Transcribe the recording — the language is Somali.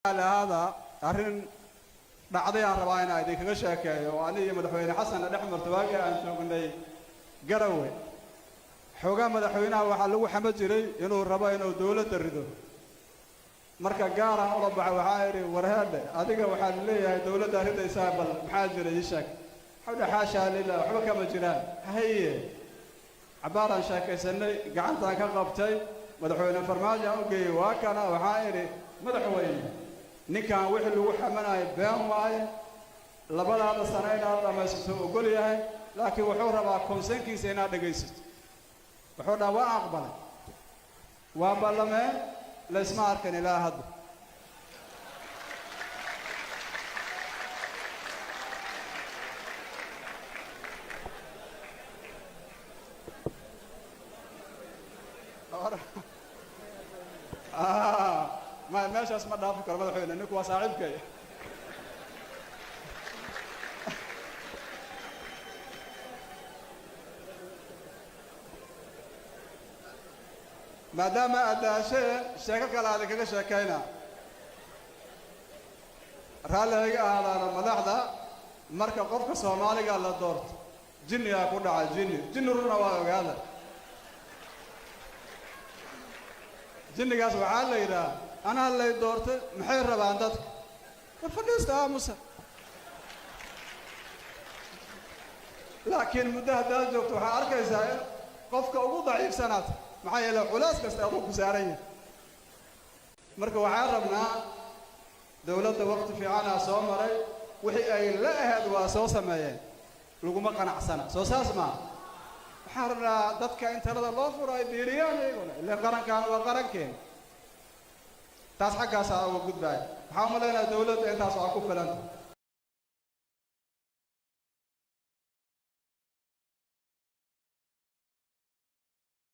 هذا أرن dhacday aan rabaa in ay idinkaga sheekeeyo oo aniga madaxweyne xasan dhaxmar tawaaqi aan joognay Garowe xogaa madaxweynaha waxa lagu xamad jiray inuu rabo inuu dawladda rido marka gaar ah oo baxa waxa ay warhaade adiga waxa leeyahay dawladda ridaysa bal maxaa jiray ii sheeg xawda xaasha lillah waxba kama jiraan haye cabaaran sheekaysanay gacantaan ka qabtay madaxweyne farmaajo u geeyay waa kana waxa ay madaxweyne ninkan wixii lagu xamanayo been waaye labadaada sano inaad dhamaysato ogol yahay laakiin wuxuu rabaa konsenkiisa inaad dhagaysato wuxuu dhaa waa aqbalay waa ballameen la isma arkan ilaa hadda ما ماشي اسمع دافع كلام مدحوينه نينك waa saaxiibkay maadaama adaashe sheeko kale aad kaga sheekayna raaliga ahaana madaxda marka qofka Soomaaliga la doorto jinniga ku dhacay jinnuruna waa ogaada jinnigaas waxa la yiraahdaa أنا اللي دورته محير ربان دتك فلست موسى لكن مدة جوكت وحارك إزاي قفك أبو ضعيف سنة معايا لو علاس كست أبوك سارية مركو عربنا دولة وقت في عنا صومري وحي أي لا هذا واسوسة مايا لقوا ما قنع سنة سوساس ما حرنا دتك أنت رضا الله فراي بيريان يقول اللي قرن كان وقرن كين taas xaggaas ah oo gudbay waxa u maleynaa dawladda intaas oo ku filan